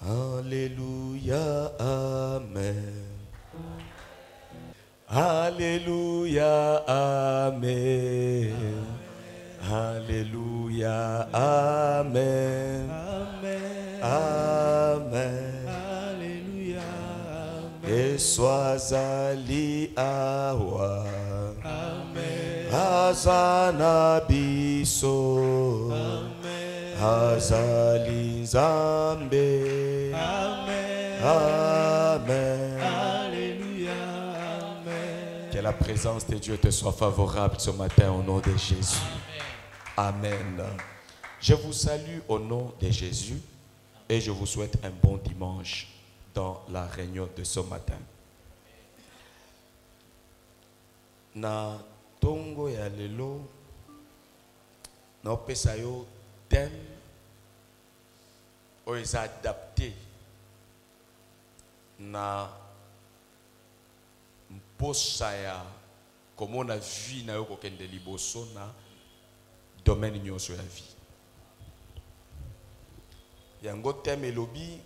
Alléluia, Amen. Alléluia, Amen. Alléluia, Amen. Amen. Amen. Alléluia. Et sois ali awa. Amen. Azana biso. Amen. Azali Nzambe. Amen. Amen. Alléluia. Amen. Que la présence de Dieu te soit favorable ce matin au nom de Jésus. Amen. Je vous salue au nom de Jésus et je vous souhaite un bon dimanche dans la réunion de ce matin. Na tongo ya lelo na opesa yo thème oyo eza adapté na mposa ya komona vie na yo kokende liboso na domaine nyonso ya vie. Yango thème elobi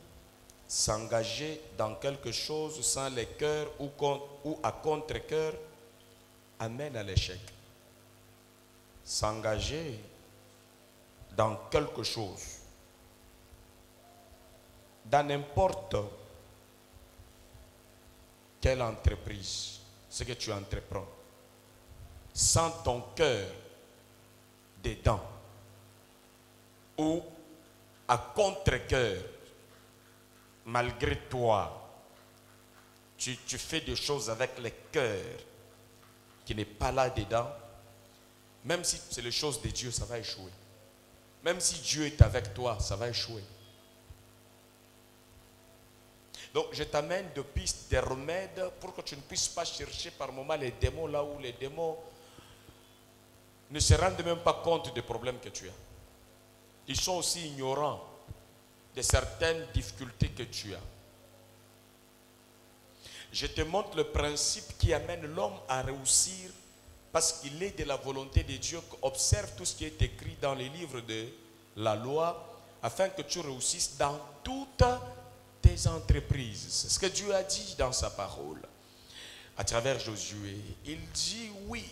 s'engager dans quelque chose sans le cœur ou à contre-cœur amène à l'échec. S'engager dans quelque chose, dans n'importe quelle entreprise, ce que tu entreprends, sans ton cœur dedans, ou à contre-cœur, malgré toi, tu fais des choses avec le cœur qui n'est pas là dedans, même si c'est les choses de Dieu, ça va échouer. Même si Dieu est avec toi, ça va échouer. Donc je t'amène de pistes, des remèdes pour que tu ne puisses pas chercher par moment les démons là où les démons ne se rendent même pas compte des problèmes que tu as. Ils sont aussi ignorants de certaines difficultés que tu as. Je te montre le principe qui amène l'homme à réussir parce qu'il est de la volonté de Dieu. Observe tout ce qui est écrit dans les livres de la loi afin que tu réussisses dans toutes tes entreprises. C'est ce que Dieu a dit dans sa parole à travers Josué. Il dit oui,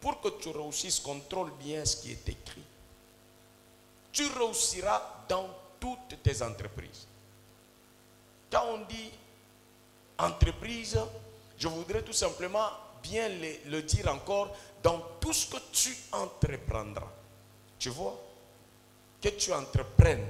pour que tu réussisses, contrôle bien ce qui est écrit. Tu réussiras dans toutes tes entreprises. Quand on dit entreprise, je voudrais tout simplement bien le dire encore, dans tout ce que tu entreprendras. Tu vois, que tu entreprennes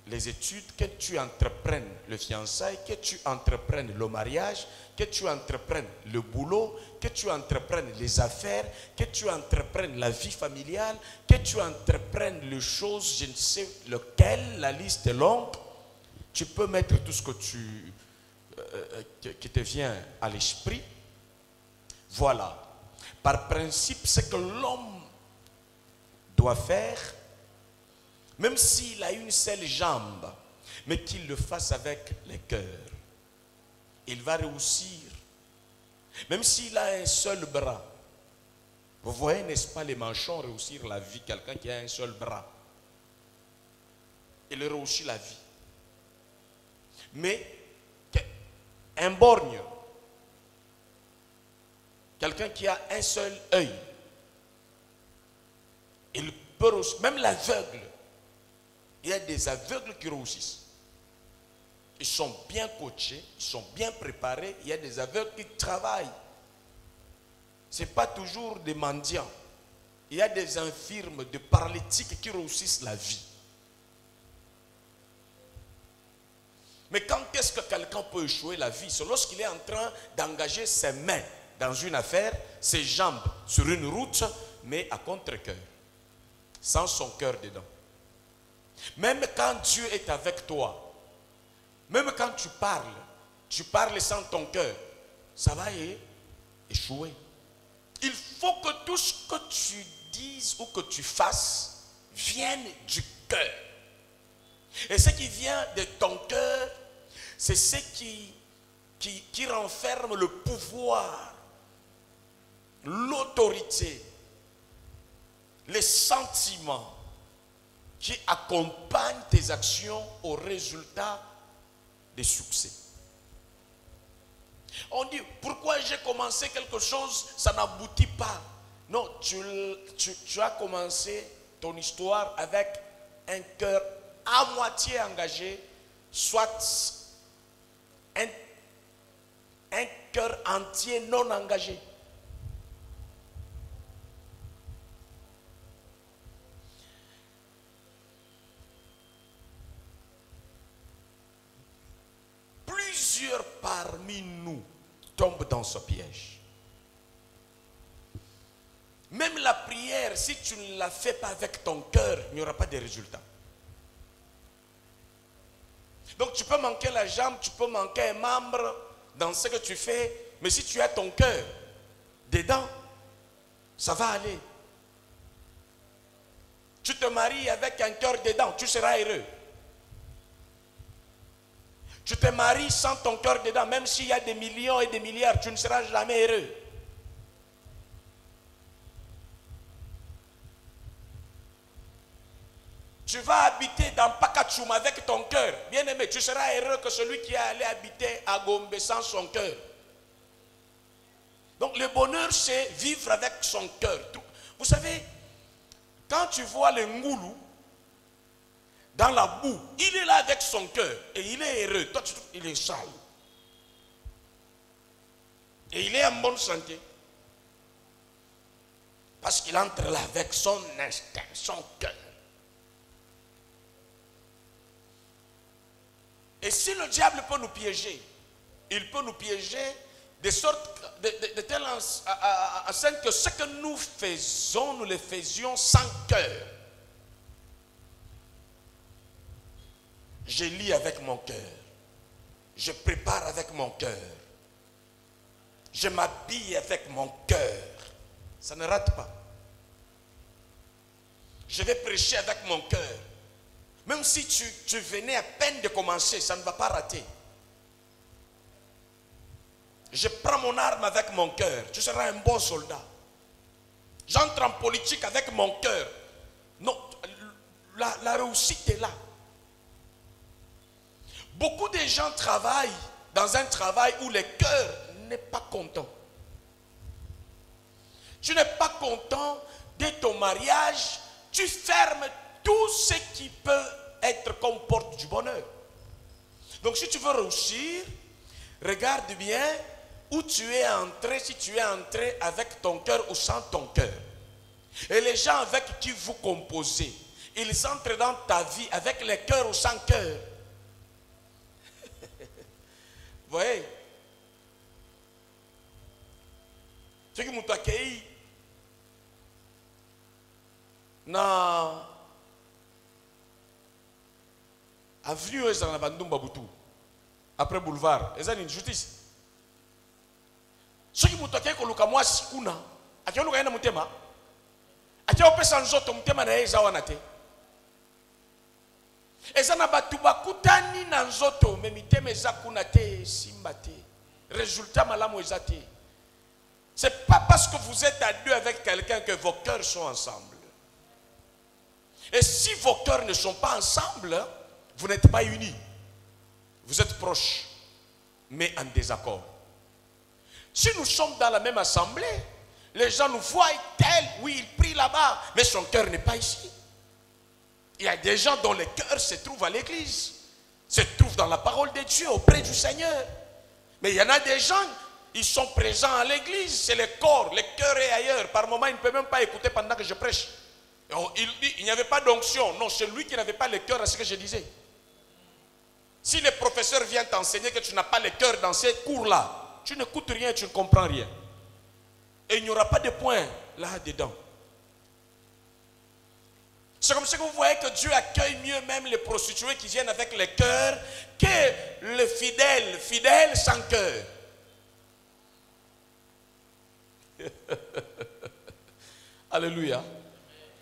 les études, que tu entreprennes le fiançailles, que tu entreprennes le mariage, que tu entreprennes le boulot, que tu entreprennes les affaires, que tu entreprennes la vie familiale, que tu entreprennes les choses, je ne sais lequel, la liste est longue. Tu peux mettre tout ce que qui te vient à l'esprit. Voilà. Par principe, ce que l'homme doit faire, même s'il a une seule jambe, mais qu'il le fasse avec le cœur, il va réussir. Même s'il a un seul bras. Vous voyez, n'est-ce pas, les manchons réussir la vie, quelqu'un qui a un seul bras. Il réussit la vie. Mais un borgne, quelqu'un qui a un seul œil, il peut réussir, même l'aveugle. Il y a des aveugles qui réussissent. Ils sont bien coachés, ils sont bien préparés. Il y a des aveugles qui travaillent. Ce n'est pas toujours des mendiants. Il y a des infirmes, des paralytiques qui réussissent la vie. Mais quand est-ce que quelqu'un peut échouer la vie? C'est lorsqu'il est en train d'engager ses mains dans une affaire, ses jambes sur une route, mais à contre-cœur, sans son cœur dedans. Même quand Dieu est avec toi, même quand tu parles sans ton cœur, ça va échouer. Il faut que tout ce que tu dises ou que tu fasses vienne du cœur. Et ce qui vient de ton cœur, c'est ce qui renferme le pouvoir, l'autorité, les sentiments qui accompagnent tes actions au résultat de succès. On dit, pourquoi j'ai commencé quelque chose, ça n'aboutit pas. Non, tu as commencé ton histoire avec un cœur à moitié engagé, soit un cœur entier non engagé. Plusieurs parmi nous tombent dans ce piège. Même la prière, si tu ne la fais pas avec ton cœur, il n'y aura pas de résultat. Donc tu peux manquer la jambe, tu peux manquer un membre dans ce que tu fais, mais si tu as ton cœur dedans, ça va aller. Tu te maries avec un cœur dedans, tu seras heureux. Tu te maries sans ton cœur dedans, même s'il y a des millions et des milliards, tu ne seras jamais heureux. Tu vas habiter dans Pakachoum avec ton cœur. Bien aimé, tu seras heureux que celui qui est allé habiter à Gombe sans son cœur. Donc le bonheur, c'est vivre avec son cœur. Vous savez, quand tu vois le ngoulou dans la boue, il est là avec son cœur et il est heureux. Toi, tu trouves qu'il est sale. Et il est en bonne santé. Parce qu'il entre là avec son instinct, son cœur. Et si le diable peut nous piéger, il peut nous piéger de sorte, de telle sorte que ce que nous faisons, nous le faisions sans cœur. Je lis avec mon cœur. Je prépare avec mon cœur. Je m'habille avec mon cœur. Ça ne rate pas. Je vais prêcher avec mon cœur. Même si tu venais à peine de commencer, ça ne va pas rater. Je prends mon arme avec mon cœur. Tu seras un bon soldat. J'entre en politique avec mon cœur. Non, la réussite est là. Beaucoup de gens travaillent dans un travail où le cœur n'est pas content. Tu n'es pas content de ton mariage, tu fermes tout ce qui peut être comme porte du bonheur. Donc si tu veux réussir, regarde bien où tu es entré, si tu es entré avec ton cœur ou sans ton cœur. Et les gens avec qui vous composez, ils entrent dans ta vie avec le cœur ou sans cœur. Vous voyez? Ce qui m'ont accueilli dans avenue dans la Bandumba Boutou, après boulevard, ils ont une justice. Ce qui m'ont accueilli comme le moi sikuna, à qui on a un mutema, à qui on peut s'en sortir mutema na eza wanate. Eza na batuba kutani na nzoto, mais mitema eza kuna te simba te. Résultat malamu eza te. C'est pas parce que vous êtes à deux avec quelqu'un que vos cœurs sont ensemble. Et si vos cœurs ne sont pas ensemble, vous n'êtes pas unis. Vous êtes proches, mais en désaccord. Si nous sommes dans la même assemblée, les gens nous voient tel, oui, il prie là-bas, mais son cœur n'est pas ici. Il y a des gens dont le cœur se trouve à l'église, se trouve dans la parole de Dieu, auprès du Seigneur. Mais il y en a des gens, ils sont présents à l'église, c'est le corps, le cœur est ailleurs. Par moment, il ne peut même pas écouter pendant que je prêche. Il n'y avait pas d'onction. Non, c'est lui qui n'avait pas le cœur à ce que je disais. Si le professeur vient t'enseigner que tu n'as pas le cœur dans ces cours-là, tu n'écoutes rien, tu ne comprends rien. Et il n'y aura pas de point là-dedans. C'est comme ça que vous voyez que Dieu accueille mieux même les prostituées qui viennent avec le cœur que le fidèle sans cœur. Alléluia.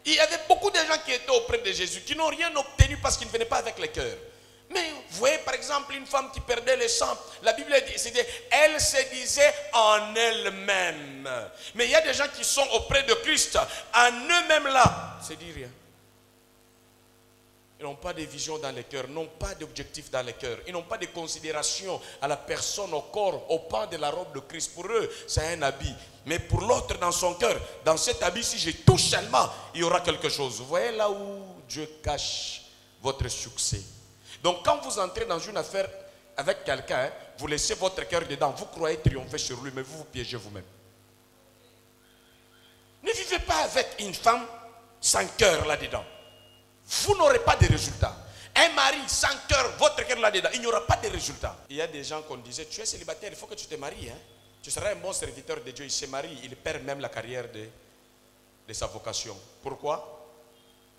Il y avait beaucoup de gens qui étaient auprès de Jésus, qui n'ont rien obtenu parce qu'ils ne venaient pas avec le cœur. Mais vous voyez par exemple une femme qui perdait le sang. La Bible dit, elle se disait en elle-même. Mais il y a des gens qui sont auprès de Christ, en eux-mêmes là. C'est dit rien. Ils n'ont pas de vision dans les cœurs, n'ont pas d'objectif dans les cœurs. Ils n'ont pas de considération à la personne, au corps, au pan de la robe de Christ. Pour eux, c'est un habit. Mais pour l'autre, dans son cœur, dans cet habit, si je touche seulement, il y aura quelque chose. Vous voyez là où Dieu cache votre succès. Donc quand vous entrez dans une affaire avec quelqu'un, vous laissez votre cœur dedans. Vous croyez triompher sur lui, mais vous vous piégez vous-même. Ne vivez pas avec une femme sans cœur là-dedans. Vous n'aurez pas de résultats. Un mari sans cœur, votre cœur là-dedans, il n'y aura pas de résultats. Il y a des gens qu'on disait, tu es célibataire, il faut que tu te maries. Hein? Tu seras un bon serviteur de Dieu. Il se marie, il perd même la carrière de sa vocation. Pourquoi?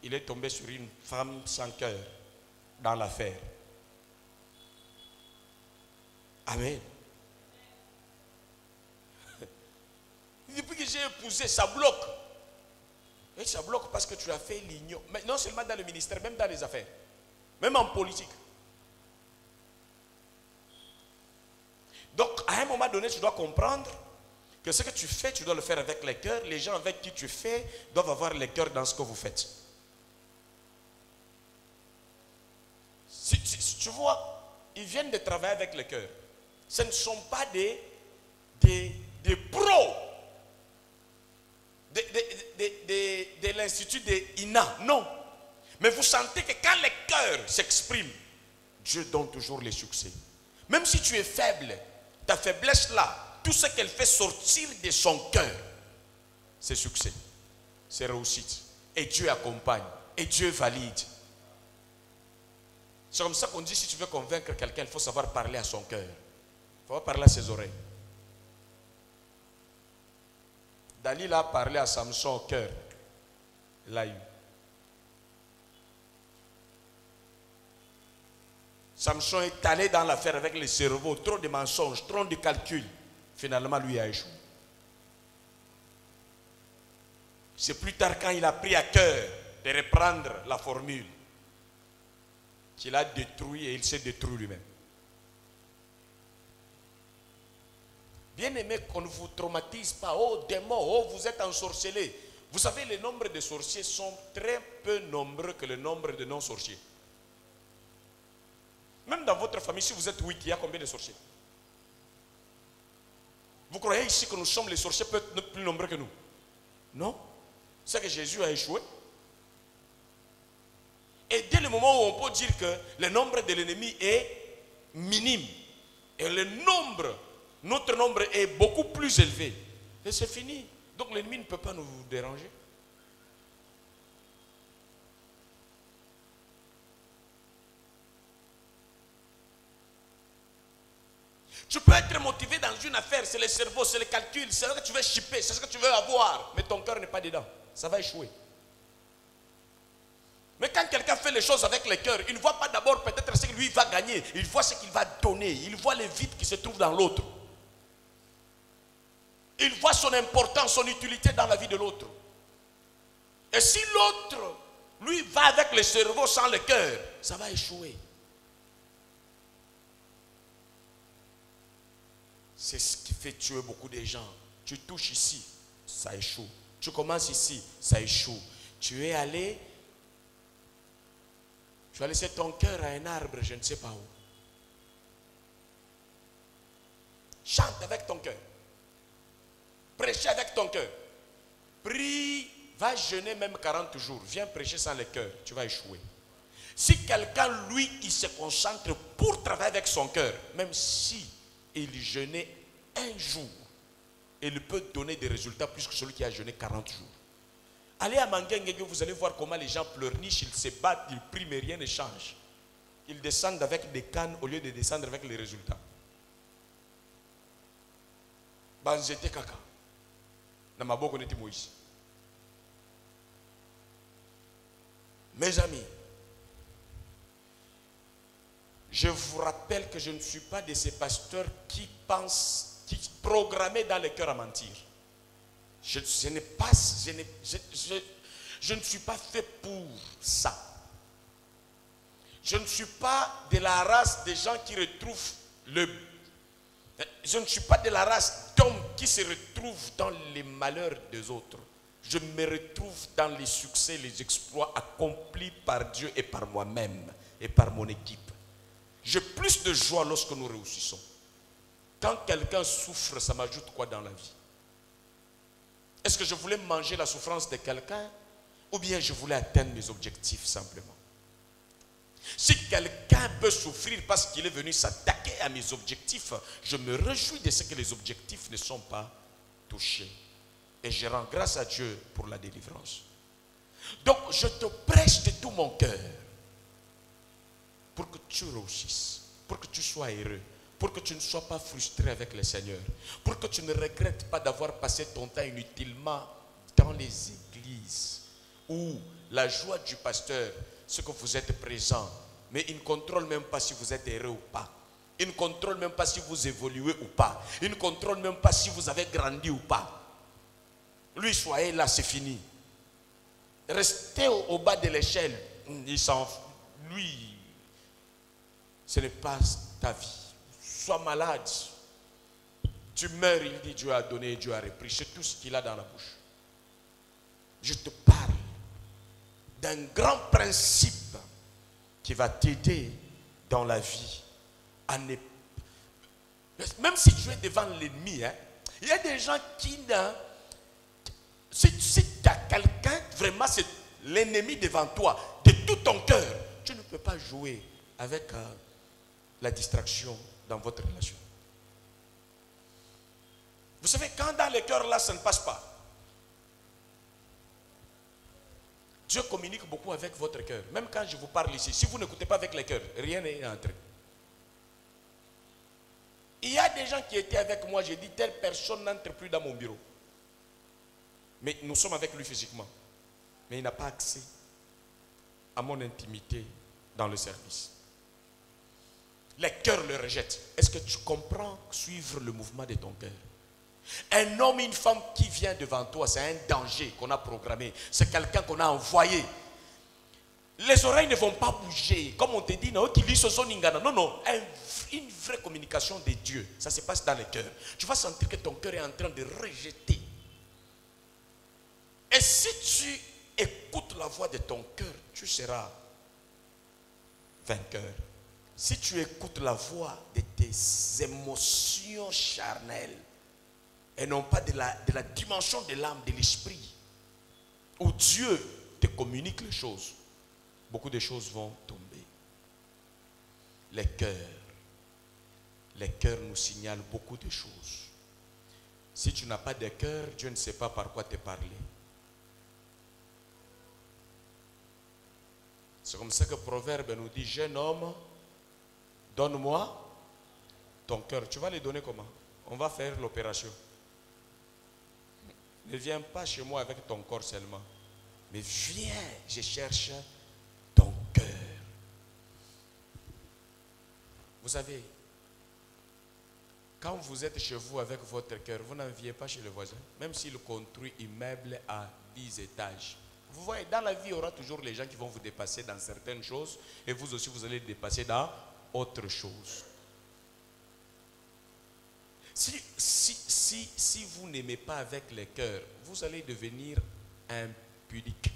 Il est tombé sur une femme sans cœur dans l'affaire. Amen. Depuis que j'ai épousé, ça bloque. Et ça bloque parce que tu as fait l'igno. Mais non seulement dans le ministère, même dans les affaires. Même en politique. Donc, à un moment donné, tu dois comprendre que ce que tu fais, tu dois le faire avec les cœurs. Les gens avec qui tu fais doivent avoir les cœurs dans ce que vous faites. Si tu vois, ils viennent de travailler avec le cœur. Ce ne sont pas des pros de l'institut de INA, non. Mais vous sentez que quand le cœur s'exprime, Dieu donne toujours les succès. Même si tu es faible, ta faiblesse là, tout ce qu'elle fait sortir de son cœur, c'est succès, c'est réussite. Et Dieu accompagne, et Dieu valide. C'est comme ça qu'on dit, si tu veux convaincre quelqu'un, il faut savoir parler à son cœur. Il faut parler à ses oreilles. Dalila a parlé à Samson au cœur. Il l'a eu. Samson est allé dans l'affaire avec le cerveau, trop de mensonges, trop de calculs. Finalement, lui a échoué. C'est plus tard quand il a pris à cœur de reprendre la formule qu'il a détruit et il s'est détruit lui-même. Bien-aimé, qu'on ne vous traumatise pas. Oh démon, oh vous êtes ensorcelés. Vous savez, le nombre de sorciers sont très peu nombreux que le nombre de non-sorciers. Même dans votre famille, si vous êtes 8, il y a combien de sorciers? Vous croyez ici que nous sommes les sorciers peut-être plus nombreux que nous? Non. C'est que Jésus a échoué. Et dès le moment où on peut dire que le nombre de l'ennemi est minime, et notre nombre est beaucoup plus élevé, et c'est fini. Donc l'ennemi ne peut pas nous déranger. Tu peux être motivé dans une affaire, c'est le cerveau, c'est le calcul, c'est ce que tu veux chipper, c'est ce que tu veux avoir, mais ton cœur n'est pas dedans, ça va échouer. Mais quand quelqu'un fait les choses avec le cœur, il ne voit pas d'abord peut-être ce que lui va gagner, il voit ce qu'il va donner, il voit les vides qui se trouvent dans l'autre. Il voit son importance, son utilité dans la vie de l'autre. Et si l'autre, lui, va avec le cerveau sans le cœur, ça va échouer. C'est ce qui fait tuer beaucoup de gens. Tu touches ici, ça échoue. Tu commences ici, ça échoue. Tu es allé, tu as laissé ton cœur à un arbre, je ne sais pas où. Chante avec ton cœur. Prêchez avec ton cœur. Prie, va jeûner même 40 jours. Viens prêcher sans le cœur, tu vas échouer. Si quelqu'un, lui, il se concentre pour travailler avec son cœur, même si il jeûnait un jour, il peut donner des résultats plus que celui qui a jeûné 40 jours. Allez à Mangengue, vous allez voir comment les gens pleurnichent, ils se battent, ils prient, mais rien ne change. Ils descendent avec des cannes au lieu de descendre avec les résultats. Banzete kaka. Namaboko neti Moïse. Mes amis, je vous rappelle que je ne suis pas de ces pasteurs qui pensent, qui programment dans le cœur à mentir. Je ne suis pas fait pour ça. Je ne suis pas de la race des gens qui retrouvent je ne suis pas de la race d'hommes qui se retrouvent dans les malheurs des autres. je me retrouve dans les succès, les exploits accomplis par Dieu et par moi-même et par mon équipe. J'ai plus de joie lorsque nous réussissons. Quand quelqu'un souffre, ça m'ajoute quoi dans la vie? Est-ce que je voulais manger la souffrance de quelqu'un ou bien je voulais atteindre mes objectifs simplement? Si quelqu'un peut souffrir parce qu'il est venu s'attaquer à mes objectifs, je me réjouis de ce que les objectifs ne sont pas touchés. Et je rends grâce à Dieu pour la délivrance. Donc, je te prêche de tout mon cœur pour que tu réussisses, pour que tu sois heureux, pour que tu ne sois pas frustré avec le Seigneur, pour que tu ne regrettes pas d'avoir passé ton temps inutilement dans les églises où la joie du pasteur, c'est que vous êtes présent, mais il ne contrôle même pas si vous êtes heureux ou pas. Il ne contrôle même pas si vous évoluez ou pas. Il ne contrôle même pas si vous avez grandi ou pas. Lui, soyez là, c'est fini. Restez au bas de l'échelle. Lui, ce n'est pas ta vie. Sois malade. Tu meurs, il dit Dieu a donné, Dieu a repris. C'est tout ce qu'il a dans la bouche. Je te parle d'un grand principe qui va t'aider dans la vie. Même si tu es devant l'ennemi, il y a des gens qui... Si tu as quelqu'un, vraiment c'est l'ennemi devant toi, de tout ton cœur, tu ne peux pas jouer avec la distraction dans votre relation. Vous savez, quand dans les cœurs là, ça ne passe pas. Dieu communique beaucoup avec votre cœur. Même quand je vous parle ici, si vous n'écoutez pas avec le cœur, rien n'est entré. Il y a des gens qui étaient avec moi, j'ai dit, telle personne n'entre plus dans mon bureau. Mais nous sommes avec lui physiquement. Mais il n'a pas accès à mon intimité dans le service. Les cœurs le rejettent. Est-ce que tu comprends suivre le mouvement de ton cœur? Un homme, une femme qui vient devant toi, c'est un danger qu'on a programmé. C'est quelqu'un qu'on a envoyé. Les oreilles ne vont pas bouger. Comme on te dit, non, non, une vraie communication de Dieu. Ça se passe dans le cœur. Tu vas sentir que ton cœur est en train de rejeter. Et si tu écoutes la voix de ton cœur, tu seras vainqueur. Si tu écoutes la voix de tes émotions charnelles et non pas de la dimension de l'âme, de l'esprit, où Dieu te communique les choses, beaucoup de choses vont tomber. Les cœurs nous signalent beaucoup de choses. Si tu n'as pas de cœur, Dieu ne sait pas par quoi te parler. C'est comme ça que Proverbe nous dit, jeune homme, donne-moi ton cœur. Tu vas le donner comment? On va faire l'opération. Ne viens pas chez moi avec ton corps seulement. Mais viens, je cherche ton cœur. Vous savez, quand vous êtes chez vous avec votre cœur, vous n'enviez pas chez le voisin. Même s'il construit un immeuble à 10 étages. Vous voyez, dans la vie, il y aura toujours les gens qui vont vous dépasser dans certaines choses. Et vous aussi, vous allez dépasser dans autre chose. Si vous n'aimez pas avec le cœur, vous allez devenir impudique.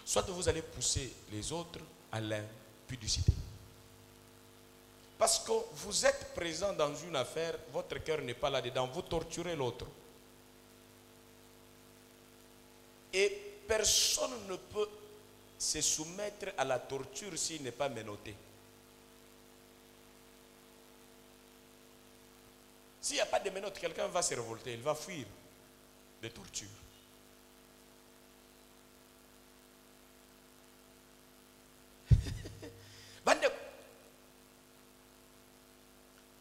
Soit vous allez pousser les autres à l'impudicité. Parce que vous êtes présent dans une affaire, votre cœur n'est pas là-dedans, vous torturez l'autre. Et personne ne peut se soumettre à la torture s'il n'est pas menotté. S'il n'y a pas de menottes, quelqu'un va se révolter, il va fuir des tortures.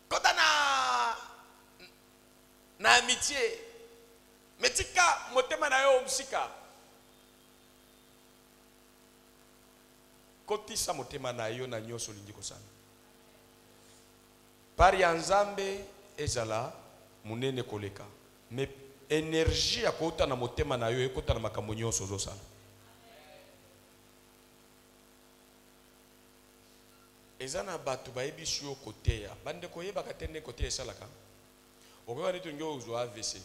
Quand on a une amitié, mais tika motema na yo msika. Kotisa motema na yo na nyoso lingiko sana. Pari ya Nzambe ezala munene koleka. Mais énergie ya kota na motema na yo ekota na makambo nyonso zosala. Ezana batu bayebi sio koteya. Bande koyeba katene koteya salaka. Okoba nitu ngyo uzwa AVC.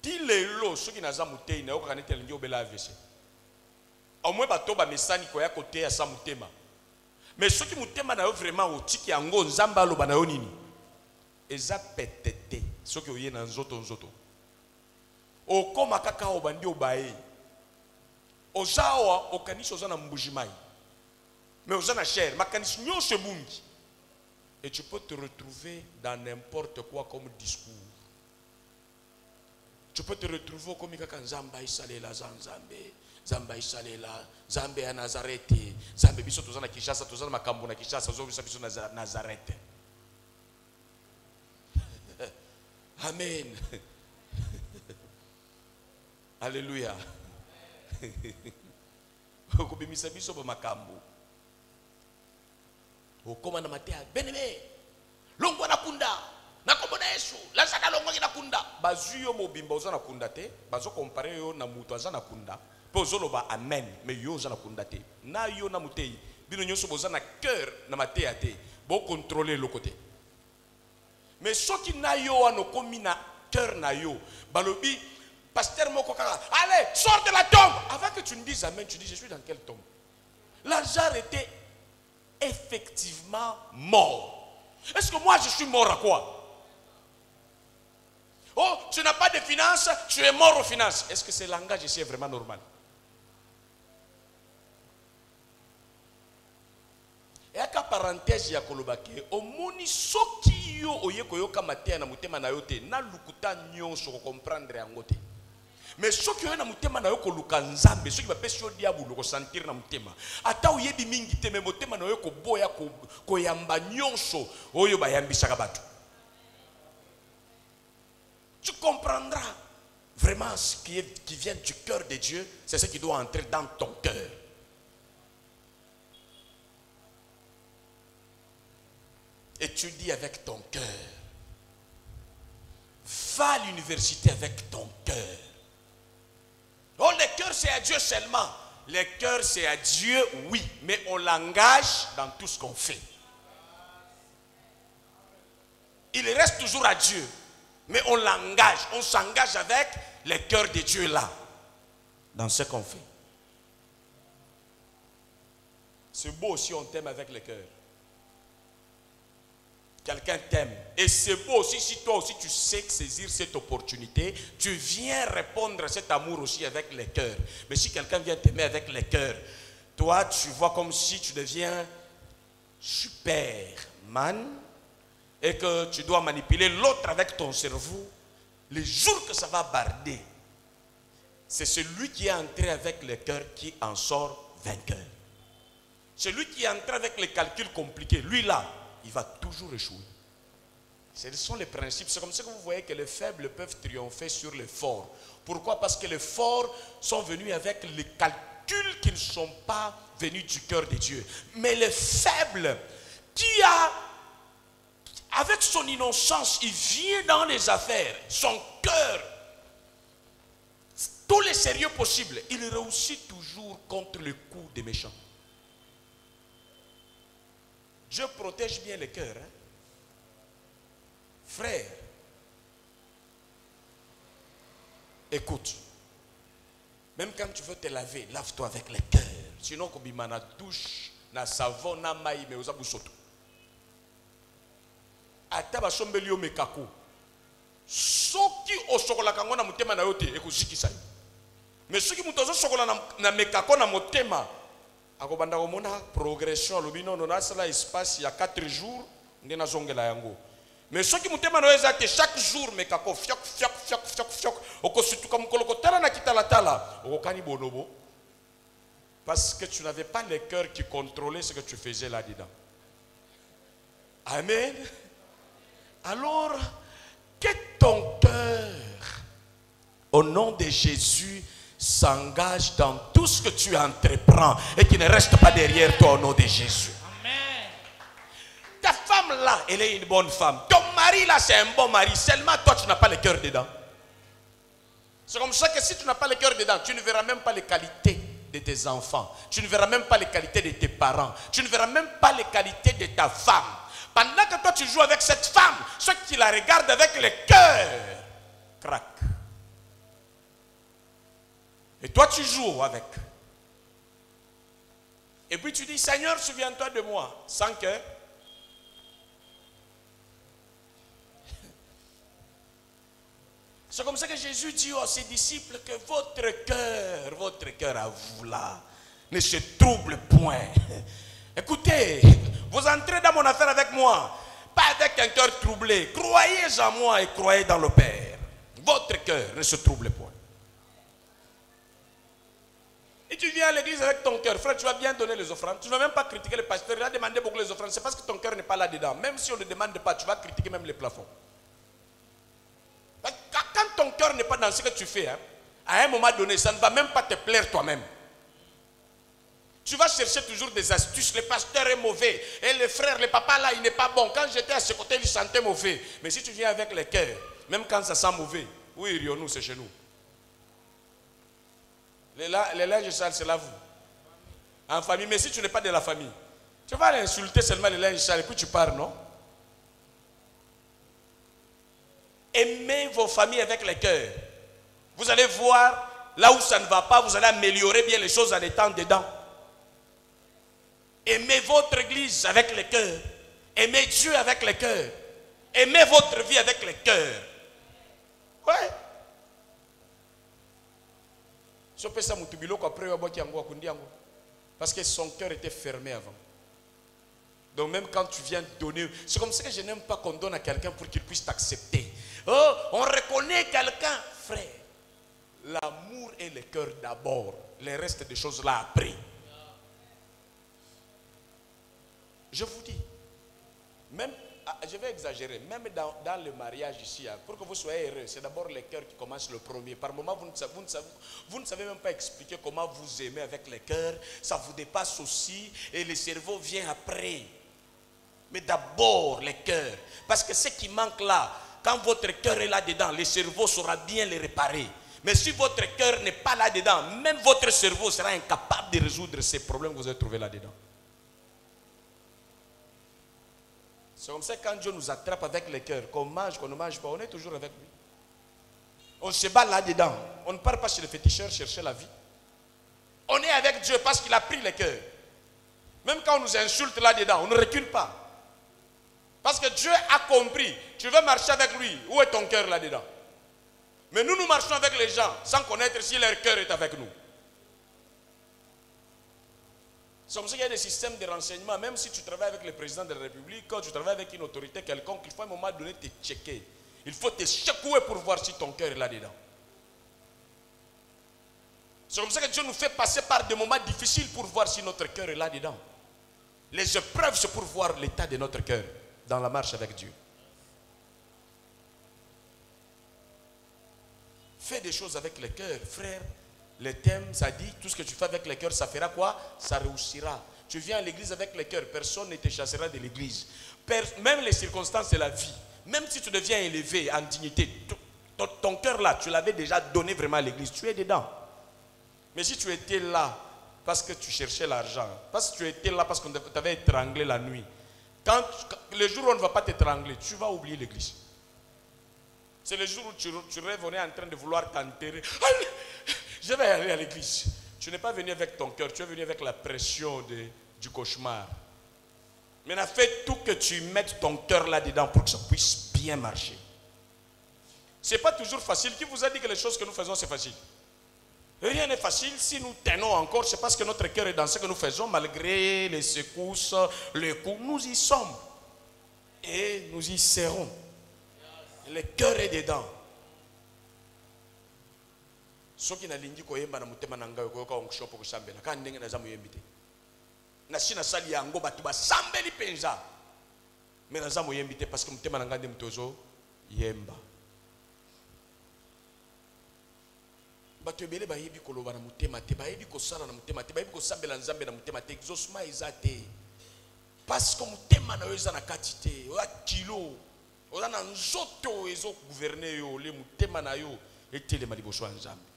ti lelo soki naza mutei na yoka kanete lingi obela AVC au moins bato ba mesani ko ya côté ya sa mutema mais soki mutema na yo vraiment otiki yango nzamba aloba na yo nini eza petete soki oye na nzoto okoma kaka obandi obaye ozawa okanisi oza na mbujimai mais oza na chair makanisi nyonso bungi et tu peux te retrouver dans n'importe quoi comme discours. Tu peux te retrouver comme kaka nzamba isalela zanzambe zamba isalela zambe ya Nazareti zambe biso tozana Kishasa tozana makambo na Kishasa zo biso na Nazareti. Amen. Alléluia. Okubimisa biso ba makambo. Okoma na matea beneme longwa na kunda na kombo na Yesu lazaka longwa na kunda bazuyo mobimba oza na kunda te bazo comparer yo na mutu aza na kunda pe ozoloba amen mais yo oza na kunda te na yo na mutei bino nyonso boza na cœur na matea te bo contrôler le côté mais soki na yo wana komi na cœur na yo balobi pasteur moko kaka allez sors de la tombe avant que tu ne dises amen tu dis je suis dans quelle tombe. Lazare était effectivement mort. Est-ce que moi je suis mort à quoi? Oh, tu n'as pas de finances, tu es mort aux finances. Est-ce que ce langage ici est vraiment normal? Et à parenthèse ya kolobake, omoni soki yo oyeko yoka matea na mutema na yote na lukuta nyonso ko comprendre yango te. Mais soki yo na mutema na yo ko luka nzambe soki ba pesi yo diabolo ko sentir na mutema ata oyebi mingi te me mutema na yo ko boya ko yamba nyonso oyo ba yambisaka bato. Tu comprendras vraiment ce qui vient du cœur de Dieu, c'est ce qui doit entrer dans ton cœur. Étudie avec ton cœur. Va à l'université avec ton cœur. Oh, le cœur c'est à Dieu seulement. Le cœur c'est à Dieu, oui, mais on l'engage dans tout ce qu'on fait. Il reste toujours à Dieu, mais on l'engage, on s'engage avec le cœur de Dieu là, dans ce qu'on fait. C'est beau si on t'aime avec le cœur. Quelqu'un t'aime. Et c'est beau aussi si toi aussi tu sais saisir cette opportunité, tu viens répondre à cet amour aussi avec le cœur. Mais si quelqu'un vient t'aimer avec le cœur, toi tu vois comme si tu deviens Superman et que tu dois manipuler l'autre avec ton cerveau, les jours que ça va barder, c'est celui qui est entré avec le cœur qui en sort vainqueur. Celui qui est entré avec les calculs compliqués, lui là, il va toujours échouer. Ce sont les principes. C'est comme ça que vous voyez que les faibles peuvent triompher sur les forts. Pourquoi? Parce que les forts sont venus avec les calculs qui ne sont pas venus du cœur de Dieu. Mais les faibles, avec son innocence, il vient dans les affaires, son cœur, tous les sérieux possibles, il réussit toujours contre le coup des méchants. Dieu protège bien le cœur. Hein? Frère, écoute, même quand tu veux te laver, lave-toi avec le cœur. Sinon, comme il na douche, na savon, na maï, mais aux abousoto. Ataba sombelio mekako. Soki o sokola kango na mutema na yote, eko zikisa. Mais soki mutozo sokola na mekako na mutema, akobanda komona progression lobino no na sala espace ya 4 jours ndena zongela yango. Mais ceux qui mutema no ezate chaque jour mekako fiok okosutuka mukoloko tala na kitala okokani bonobo parce que tu n'avais pas le cœur qui contrôlait ce que tu faisais là-dedans. Amen. Alors que ton cœur au nom de Jésus s'engage dans tout ce que tu entreprends et qui ne reste pas derrière toi au nom de Jésus. Amen. Ta femme là, elle est une bonne femme. Ton mari là, c'est un bon mari. Seulement toi, tu n'as pas le cœur dedans. C'est comme ça que si tu n'as pas le cœur dedans, tu ne verras même pas les qualités de tes enfants. Tu ne verras même pas les qualités de tes parents. Tu ne verras même pas les qualités de ta femme. Pendant que toi, tu joues avec cette femme, ceux qui la regardent avec le cœur, crac. Et toi, tu joues avec. Et puis tu dis, Seigneur, souviens-toi de moi. Sans cœur. C'est comme ça que Jésus dit à ses disciples que votre cœur à vous là, ne se trouble point. Écoutez, vous entrez dans mon affaire avec moi, pas avec un cœur troublé. Croyez en moi et croyez dans le Père. Votre cœur ne se trouble point. Et tu viens à l'église avec ton cœur, frère, tu vas bien donner les offrandes. Tu ne vas même pas critiquer le pasteur, il a demandé beaucoup les offrandes. C'est parce que ton cœur n'est pas là-dedans. Même si on ne demande pas, tu vas critiquer même les plafonds. Quand ton cœur n'est pas dans ce que tu fais, hein, à un moment donné, ça ne va même pas te plaire toi-même. Tu vas chercher toujours des astuces. Le pasteur est mauvais. Et le frère, le papa là, il n'est pas bon. Quand j'étais à ce côté, il sentait mauvais. Mais si tu viens avec le cœur, même quand ça sent mauvais, où irions-nous? C'est chez nous. Les linges sales, c'est là vous. En famille. Mais si tu n'es pas de la famille, tu vas insulter seulement les linges sales et puis tu pars, non? Aimez vos familles avec le cœur. Vous allez voir, là où ça ne va pas, vous allez améliorer bien les choses en étant dedans. Aimez votre église avec le cœur. Aimez Dieu avec le cœur. Aimez votre vie avec le cœur. Ouais. Parce que son cœur était fermé avant. Donc même quand tu viens donner, c'est comme ça que je n'aime pas qu'on donne à quelqu'un pour qu'il puisse t'accepter. Oh, on reconnaît quelqu'un, frère. L'amour et le cœur d'abord. Les restes des choses là après. Je vous dis, même, je vais exagérer, même dans le mariage ici, pour que vous soyez heureux, c'est d'abord le cœur qui commence le premier. Par moment, vous ne savez même pas expliquer comment vous aimez avec le cœur. Ça vous dépasse aussi et le cerveau vient après. Mais d'abord le cœur. Parce que ce qui manque là, quand votre cœur est là-dedans, le cerveau saura bien le réparer. Mais si votre cœur n'est pas là-dedans, même votre cerveau sera incapable de résoudre ces problèmes que vous avez trouvés là-dedans. C'est comme ça que quand Dieu nous attrape avec le cœur, qu'on mange, qu'on ne mange pas, on est toujours avec lui. On se bat là-dedans. On ne part pas chez le féticheur chercher la vie. On est avec Dieu parce qu'il a pris le cœur. Même quand on nous insulte là-dedans, on ne recule pas. Parce que Dieu a compris. Tu veux marcher avec lui. Où est ton cœur là-dedans? Mais nous marchons avec les gens sans connaître si leur cœur est avec nous. C'est comme ça qu'il y a des systèmes de renseignement. Même si tu travailles avec le président de la République, quand tu travailles avec une autorité quelconque, il faut à un moment donné te checker. Il faut te secouer pour voir si ton cœur est là-dedans. C'est comme ça que Dieu nous fait passer par des moments difficiles pour voir si notre cœur est là-dedans. Les épreuves, c'est pour voir l'état de notre cœur dans la marche avec Dieu. Fais des choses avec le cœur, frère. Le thème, ça dit, tout ce que tu fais avec le cœur, ça fera quoi? Ça réussira. Tu viens à l'église avec le cœur, personne ne te chassera de l'église. Même les circonstances de la vie, même si tu deviens élevé en dignité, ton cœur là, tu l'avais déjà donné vraiment à l'église, tu es dedans. Mais si tu étais là parce que tu cherchais l'argent, parce que tu étais là parce qu'on t'avait étranglé la nuit, le jour où on ne va pas t'étrangler, tu vas oublier l'église. C'est le jour où tu rêves, on est en train de vouloir t'enterrer. Je vais aller à l'église. Tu n'es pas venu avec ton cœur, tu es venu avec la pression du cauchemar. Maintenant, fais tout que tu mettes ton cœur là-dedans pour que ça puisse bien marcher. Ce n'est pas toujours facile. Qui vous a dit que les choses que nous faisons, c'est facile? Rien n'est facile. Si nous tenons encore, c'est parce que notre cœur est dans ce que nous faisons, malgré les secousses, les coups. Nous y sommes. Et nous y serons. Le cœur est dedans. Ce qui n'a pas koyemba na mutema na ngayo koyoka onksho pour sambela ka ndenge na zamu yembite na sina sali yango batu ba sambeli penza mais na zamu yembite parce que mutema na ngande mtozo yemba batu ebele ba yebi koloba na mutema te ba yebi ko sala na mutema te ba yebi ko sambela nzambe na mutema te exaucement ezate parce que mutema na yo eza na kati te o kilo o na nzoto ezo gouverner yo le mutema na yo etele maliboso nzambe.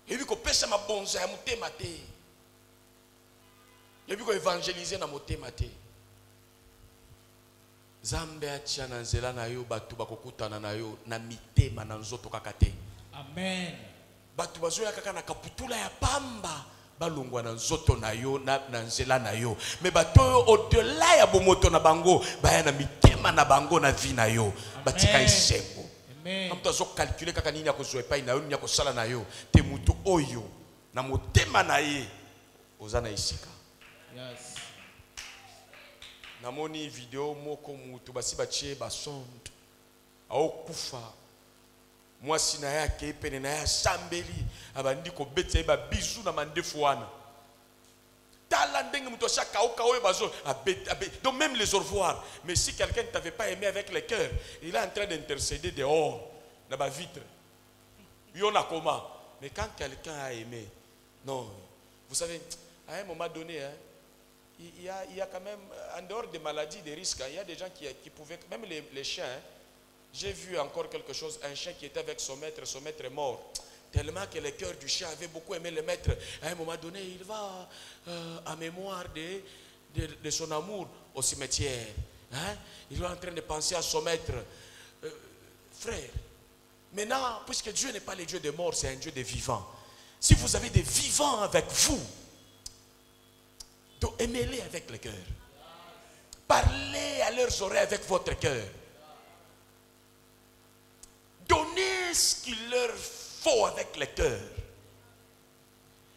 Il y a pesa mabonza ya mutema te. Il y a évangéliser na mutema te. Zambe acha na nzela na yo batu bakokutana na yo na mitema na nzoto kaka te. Amen. Batu bazoya kaka na kaputula ya pamba. Balongwa na nzoto na yo na nzela na yo. Mais bato au-delà ya bomoto na bango, baya na mitema na bango na vie na yo. Batika isengo. Amen. Comme tu as calculé kaka nini ya kozwa epai na yo, nini ya kosala na yo, te mutu oyo na motema na ye ozana isika. Yes. Namoni video moko mutu basi batie basonde. Ao kufa. Mwasi na yake ipene na ya sambeli abandi ko bete ba bizu na mandefu wana tala ndenge mtu ashaka oka oyo bazo donc même les au revoir. Mais si quelqu'un ne t'avait pas aimé avec le cœur, il est en train d'intercéder dehors dans ba vitre yona comment. Mais quand quelqu'un a aimé, non, vous savez, à un moment donné, hein, il y a quand même, en dehors des maladies, des risques, hein, il y a des gens qui pouvaient, même les chiens, hein. J'ai vu encore quelque chose, un chien qui était avec son maître est mort. Tellement que le cœur du chien avait beaucoup aimé le maître. À un moment donné, il va en mémoire de son amour au cimetière. Hein? Il est en train de penser à son maître. Frère, maintenant, puisque Dieu n'est pas le Dieu des morts, c'est un Dieu des vivants. Si vous avez des vivants avec vous, donc aimez-les avec le cœur. Parlez à leurs oreilles avec votre cœur. Donnez ce qu'il leur faut avec le cœur.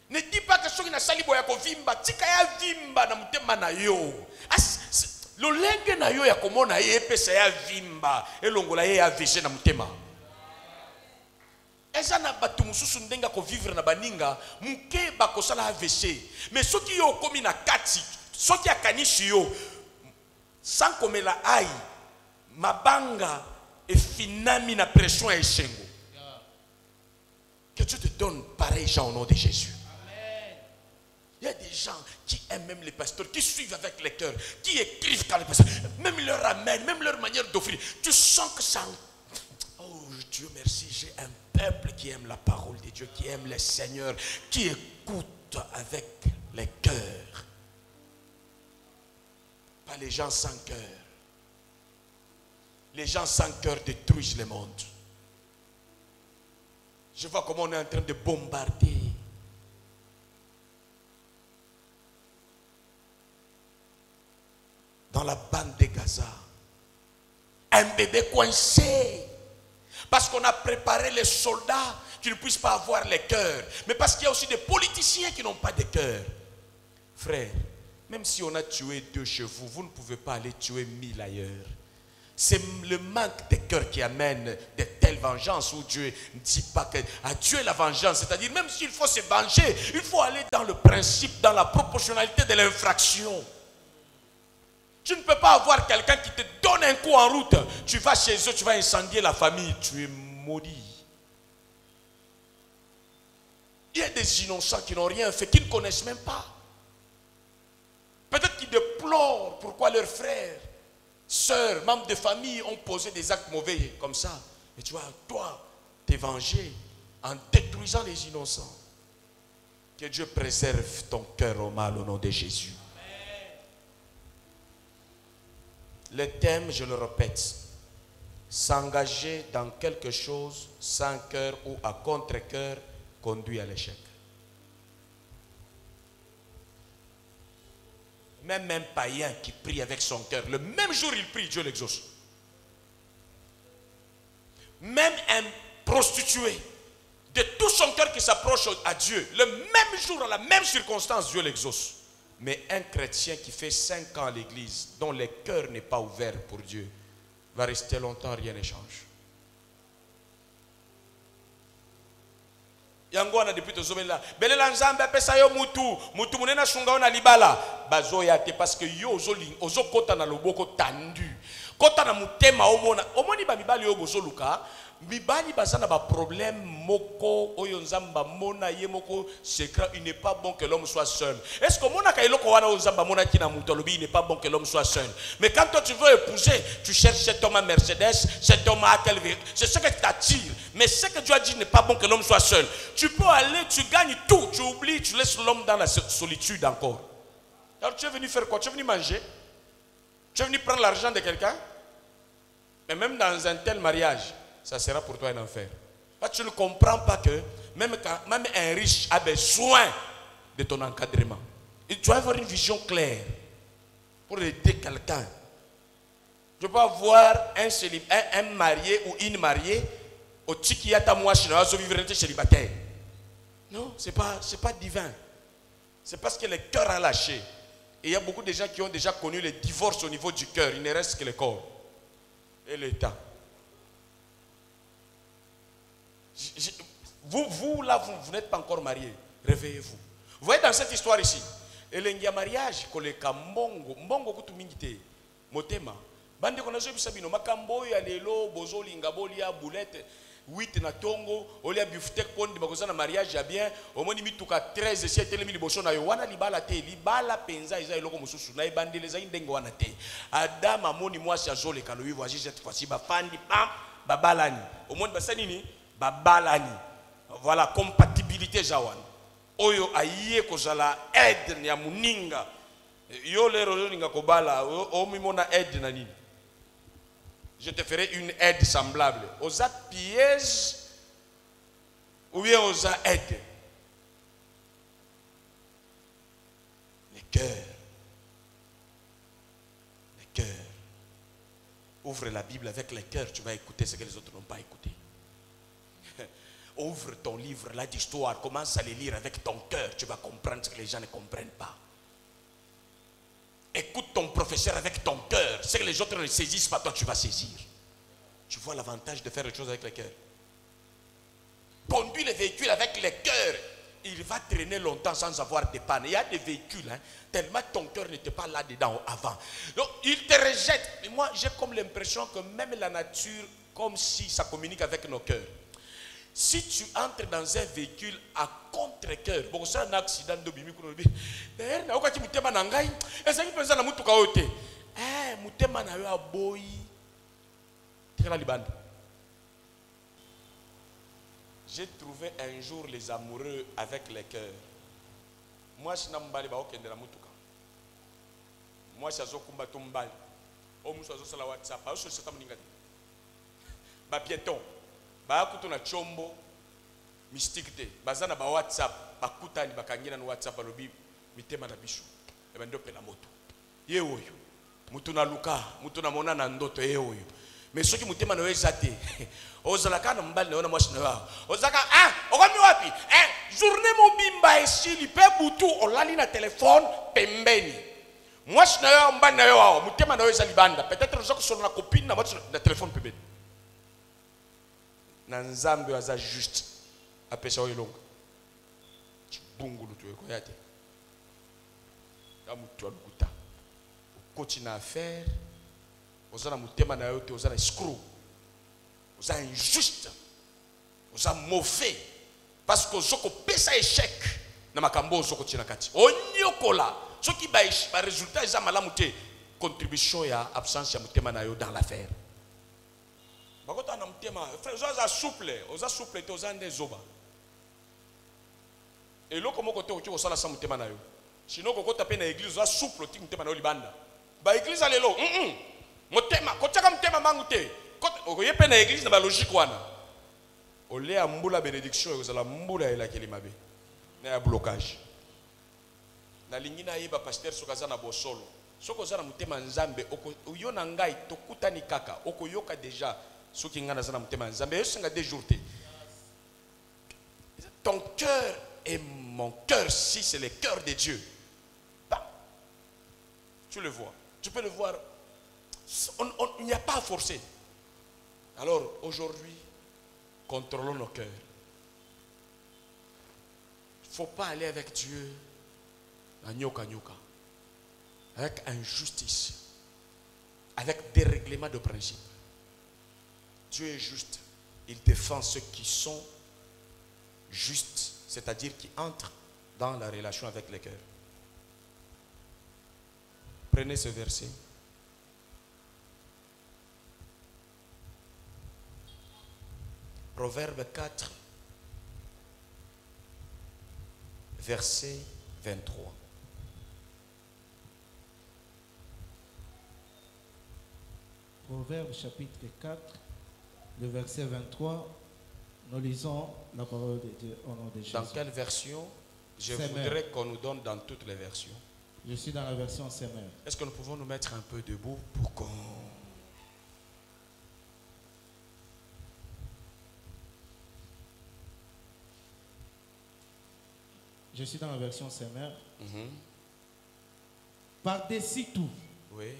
Ne dis pas que ce qui n'a salibo ya kovimba, tika ya vimba na mutema na yo. Lo lenge na yo ya komona ye pesa ya vimba, elongola ye ya veshe na mutema. Eza na batu mususu ndenga ko vivre na baninga, muke bakosala veshe. Mais soki yo komi na kati, soki akanishi yo, sans komela ai, mabanga et finami na pression et shengo. Que Dieu te donne pareil gens au nom de Jésus. Amen. Il y a des gens qui aiment même les pasteurs, qui suivent avec les cœurs, qui écrivent quand les pasteurs, même leur amènent, même leur manière d'offrir. Tu sens que ça... Oh Dieu merci, j'ai un peuple qui aime la parole de Dieu, qui aime le Seigneur, qui écoute avec les cœurs. Pas les gens sans cœur. Les gens sans cœur détruisent le monde. Je vois comment on est en train de bombarder. Dans la bande de Gaza. Un bébé coincé. Parce qu'on a préparé les soldats qui ne puissent pas avoir le cœur. Mais parce qu'il y a aussi des politiciens qui n'ont pas de cœur. Frère, même si on a tué 2 chez vous, vous ne pouvez pas aller tuer 1000 ailleurs. C'est le manque de cœur qui amène de telles vengeances où Dieu ne dit pas que à Dieu la vengeance. C'est-à-dire même s'il faut se venger, il faut aller dans le principe, dans la proportionnalité de l'infraction. Tu ne peux pas avoir quelqu'un qui te donne un coup en route. Tu vas chez eux, tu vas incendier la famille. Tu es maudit. Il y a des innocents qui n'ont rien fait, qui ne connaissent même pas. Peut-être qu'ils déplorent pourquoi leurs frères, sœurs, membres de famille ont posé des actes mauvais comme ça. Mais tu vois, toi, t'es vengé en détruisant les innocents. Que Dieu préserve ton cœur au mal au nom de Jésus. Amen. Le thème, je le répète, s'engager dans quelque chose sans cœur ou à contre-cœur conduit à l'échec. Même un païen qui prie avec son cœur, le même jour il prie, Dieu l'exauce. Même un prostitué, de tout son cœur qui s'approche à Dieu, le même jour, dans la même circonstance, Dieu l'exauce. Mais un chrétien qui fait 5 ans à l'église, dont le cœur n'est pas ouvert pour Dieu, va rester longtemps, rien ne change. Yango na depuis tozomela belela nzambe pesa yo mutu munena shunga na libala bazoya te parce que yo ozokota na loboko tandu kota na mutema omoni ba mibali yo bozoluka mibali bazana ba problème moko oyo nzamba mona ye moko secret. Il n'est pas bon que l'homme soit seul. Est-ce que mona ka iloko wana nzamba mona ki na mutu lobi il n'est pas bon que l'homme soit seul. Mais quand toi tu veux épouser, tu cherches cet homme à Mercedes, cet homme à quel véhicule, c'est ce que t'attire. Mais ce que Dieu a dit n'est pas bon que l'homme soit seul. Tu peux aller, tu gagnes tout, tu oublies, tu laisses l'homme dans la solitude encore. Alors tu es venu faire quoi? Tu es venu manger? Tu es venu prendre l'argent de quelqu'un? Mais même dans un tel mariage, ça sera pour toi un enfer. Là, tu ne comprends pas que même un riche a besoin de ton encadrement. Et tu dois avoir une vision claire pour aider quelqu'un. Tu peux pas voir un marié ou une mariée au Tchikiyata Mouachina vivre célibataire. Non, c'est pas divin. C'est parce que le cœur a lâché. Et il y a beaucoup de gens qui ont déjà connu le divorce au niveau du cœur. Il ne reste que le corps et l'état. Vous là, vous n'êtes pas encore marié. Réveillez-vous. Vous voyez dans cette histoire ici, il y a mariage, mbongo kutumingite, motema. Bande konazo bisabino makambo ya lelo bozo lingaboli ya boulette 8 na tongo olia biftek pondi bakozana mariage ya bien omoni mituka 13 si etele mili boso na yo wana libala te libala penza eza eloko mususu na ebandele za ndenge wana te Adam amoni mwasi azole kalo yivo aji cette fois-ci ba fandi pam babalani omoni basani ni babalani voilà compatibilité jawan oyo aye kozala aide ya muninga yo lero ninga kobala o mimona aide na nini. Je te ferai une aide semblable. Osa piège ou bien osa aide. Le cœur. Le cœur. Ouvre la Bible avec le cœur, tu vas écouter ce que les autres n'ont pas écouté. Ouvre ton livre là d'histoire, commence à le lire avec ton cœur, tu vas comprendre ce que les gens ne comprennent pas. Écoute ton professeur avec ton cœur. Ce que les autres ne saisissent pas, toi tu vas saisir. Tu vois l'avantage de faire les choses avec le cœur. Conduis le véhicule avec le cœur. Il va traîner longtemps sans avoir de panne. Il y a des véhicules, tellement ton cœur n'était pas là-dedans avant. Donc il te rejette. Mais moi j'ai comme l'impression que même la nature, comme si ça communique avec nos cœurs. Si tu entres dans un véhicule à contre-cœur, bon, c'est un accident de bimi. D'ailleurs, na okati mutema na ngai, ezali penza na mutuka ote. Mutema na yo aboy. Tira libanda. J'ai trouvé un jour les amoureux avec les cœurs. Moi, je n'ai pas de la mutuka. Moi, je suis kumba tumbali. Oh, muso azo sala WhatsApp. Ayo so seta muninga. Ba piéton. Ba kutu na chombo mystique te bazana ba WhatsApp bakutani bakangina na WhatsApp alobi mitema na bisho eba ndo pela moto ye oyo mutu na luka mutu na mona na ndoto ye oyo mais soki mutema na weza te ozala kana mbali na ona mwasi na wa ozaka okomi wapi journée mobimba esili pe butu olali na téléphone pembeni mwasi na yo mbali na yo wa mutema na weza libanda peut-être ozaka solo na copine na mwasi na téléphone pembeni na nzambe waza juste apesha oyelonga chibungulu tu eko yate amutu alukuta ukoti na affaire ozana mutema na yote ozana escroc oza injuste oza mauvais parce que ozoko pesa échec na makambo ozoko tina kati onyokola soki ba résultat eza malamu te contribution ya absence ya mutema na yo dans l'affaire. Bakota na mtema frère oza souple te oza nde zoba et loko moko te oki osala sa mtema na yo sinon kokota pe na église oza souple ti mtema na yo libanda ba église alelo motema kotaka mtema mangu te okoye pe na église na ba logique wana olea mbula bénédiction ezala mbula elakeli mabe na ya blocage na lingina yeba pasteur sokaza na bosolo sokoza na mtema nzambe oyo na ngai tokutani kaka okoyoka déjà. Ton cœur et mon cœur, si c'est le cœur de Dieu, tu le vois, tu peux le voir. Il n'y a pas à forcer. Alors aujourd'hui, contrôlons nos cœurs. Il ne faut pas aller avec Dieu à nyoka, avec injustice, avec dérèglement de principe. Dieu est juste. Il défend ceux qui sont justes, c'est-à-dire qui entrent dans la relation avec le cœur. Prenez ce verset. Proverbe 4, verset 23. Proverbe chapitre 4, le verset 23. Nous lisons la parole de Dieu au nom de Jésus. Dans quelle version? Je Semeur. voudrais qu'on nous donne dans toutes les versions. Je suis dans la version Semeur. Est-ce que nous pouvons nous mettre un peu debout pour qu'on... Je suis dans la version Semeur. Mhm. Par-dessus tout, Oui.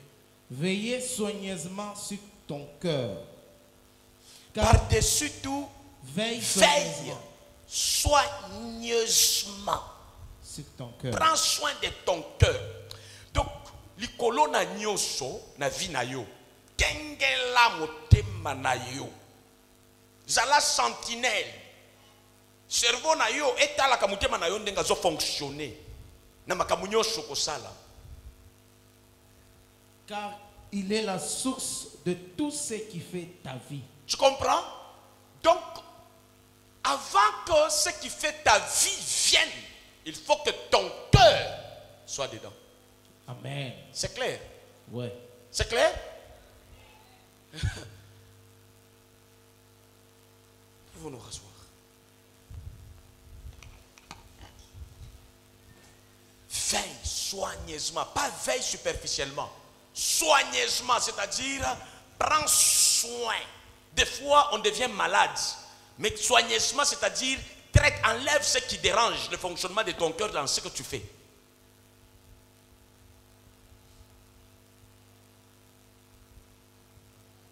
veillez soigneusement sur ton cœur. Car Par-dessus tout, veille veille soigneusement soigneusement. sur ton cœur. Prends soin de ton cœur. Donc, likolo na nyoso na vie na yo. Kengela motema na yo. Zala sentinelle. Cerveau na yo etala ka motema na yo ndenga zo fonctionner. Na makamu nyoso kosala. Car il est la source de tout ce qui fait ta vie. Tu comprends? Donc, avant que ce qui fait ta vie vienne, il faut que ton cœur soit dedans. Amen. C'est clair? Ouais. C'est clair? Pouvons nous rasseoir. Veille soigneusement, pas veille superficiellement. Soigneusement, c'est-à-dire prends soin. Des fois, on devient malade. Mais soigneusement, c'est-à-dire traite, enlève ce qui dérange le fonctionnement de ton cœur dans ce que tu fais.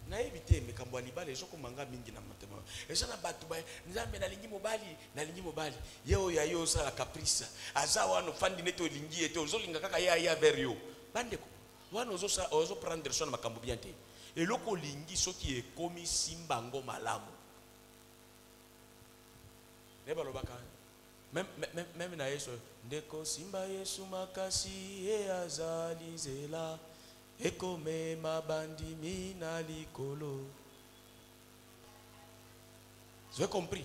Naïbité, mais quand les gens comme manga mingi na matema. Et ça na batu ba, nzambe na lingi mobali. Yo ya yo sa la caprice. Azawa no fandi neto lingi eto zo linga kaka ya vers yo. Bandeko. Wana ozo prendre son makambo bien te. Et loko lingi so qui est komi simbango malamu. Neba lobaka. Même na yeso ndeko simba yesu makasi e azali zela. Ekome mabandi mina likolo. Vous avez compris?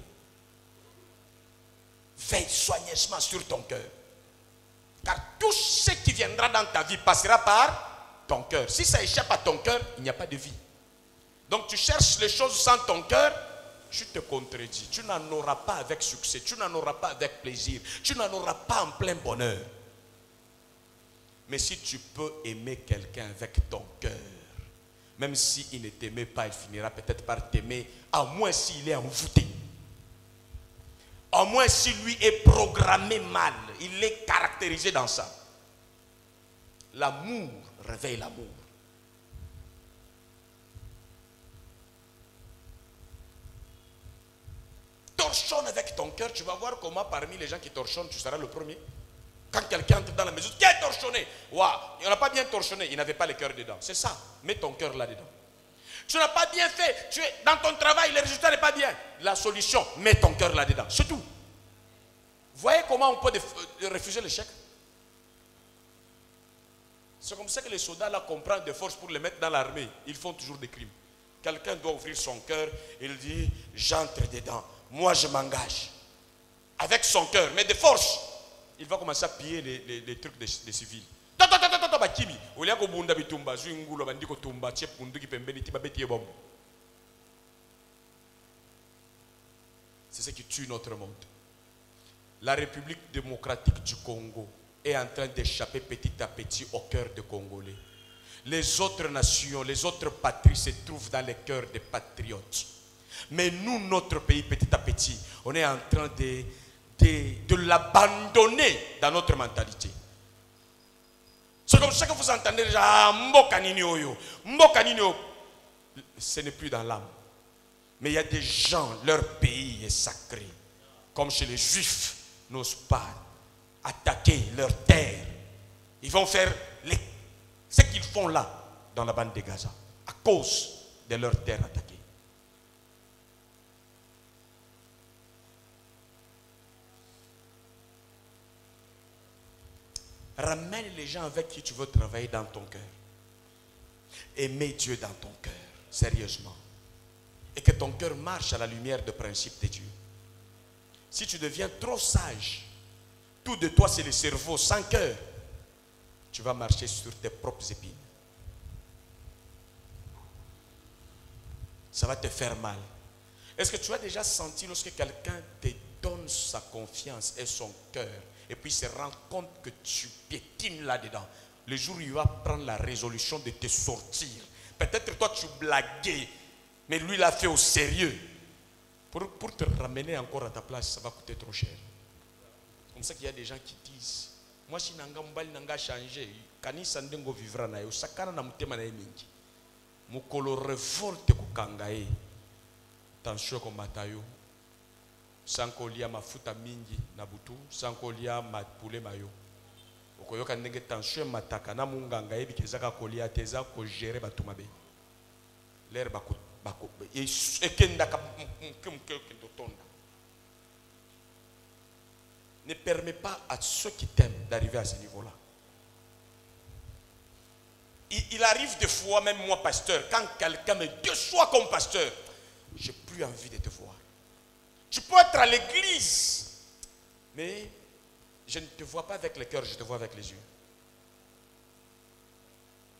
Veille soigneusement sur ton cœur. Car tout ce qui viendra dans ta vie passera par ton cœur. Si ça échappe à ton cœur, il n'y a pas de vie. Donc tu cherches les choses sans ton cœur, tu te contredis. Tu n'en auras pas avec succès. Tu n'en auras pas avec plaisir. Tu n'en auras pas en plein bonheur. Mais si tu peux aimer quelqu'un avec ton cœur, même s'il ne t'aimait pas, il finira peut-être par t'aimer, à moins s'il est envoûté. À moins si lui est programmé mal, il est caractérisé dans ça. L'amour réveille l'amour. Torchonne avec ton cœur, tu vas voir comment parmi les gens qui torchonnent, tu seras le premier. Quand quelqu'un entre dans la maison, qui est torchonné? Waouh, il n'a pas bien torchonné, il n'avait pas le cœur dedans. C'est ça, mets ton cœur là-dedans. Tu n'as pas bien fait, tu es dans ton travail, le résultat n'est pas bien. La solution, mets ton cœur là-dedans, c'est tout. Voyez comment on peut refuser l'échec? C'est comme ça que les soldats là comprennent des forces pour les mettre dans l'armée. Ils font toujours des crimes. Quelqu'un doit ouvrir son cœur, il dit, j'entre dedans, moi je m'engage. Avec son cœur, mais de force. Il va commencer à piller les trucs des civils. C'est ce qui tue notre monde. La République démocratique du Congo est en train d'échapper petit à petit au cœur des Congolais. Les autres nations, les autres patries se trouvent dans les cœurs des patriotes. Mais nous, notre pays, petit à petit, on est en train de l'abandonner dans notre mentalité. C'est comme ça que vous entendez déjà, Mboka nini oyo. Mboka nini oyo. Ce n'est plus dans l'âme. Mais il y a des gens, leur pays est sacré. Comme chez les Juifs, n'osent pas attaquer leur terre. Ils vont faire ce qu'ils font là, dans la bande de Gaza, à cause de leur terre attaquée. Ramène les gens avec qui tu veux travailler dans ton cœur. Et mets Dieu dans ton cœur, sérieusement. Et que ton cœur marche à la lumière des principes de Dieu. Si tu deviens trop sage, tout de toi c'est le cerveau sans cœur, tu vas marcher sur tes propres épines. Ça va te faire mal. Est-ce que tu as déjà senti lorsque quelqu'un te donne sa confiance et son cœur et puis se rend compte que tu piétines là-dedans, le jour où il va prendre la résolution de te sortir, peut-être toi tu blaguais, mais lui l'a fait au sérieux. Pour te ramener encore à ta place, ça va coûter trop cher. C'est comme ça qu'il y a des gens qui disent, moi si nanga mbali nanga changé, kanisa ndengo vivra na yo, sakana na mutema na mingi. Mukolo revolte kukangae. Tension komata yo. Sanko lia mafuta mingi na butu, sanko lia mapule mayo. Okoyoka ndenge tension mataka na munganga yebi kezaka kolia teza ko gérer batu mabe. L'air bako ne permet pas à ceux qui t'aiment d'arriver à ce niveau-là. Il arrive des fois, même moi pasteur, quand quelqu'un me déçoit comme pasteur, j'ai plus envie de te voir. Tu peux être à l'église, mais je ne te vois pas avec le cœur, je te vois avec les yeux.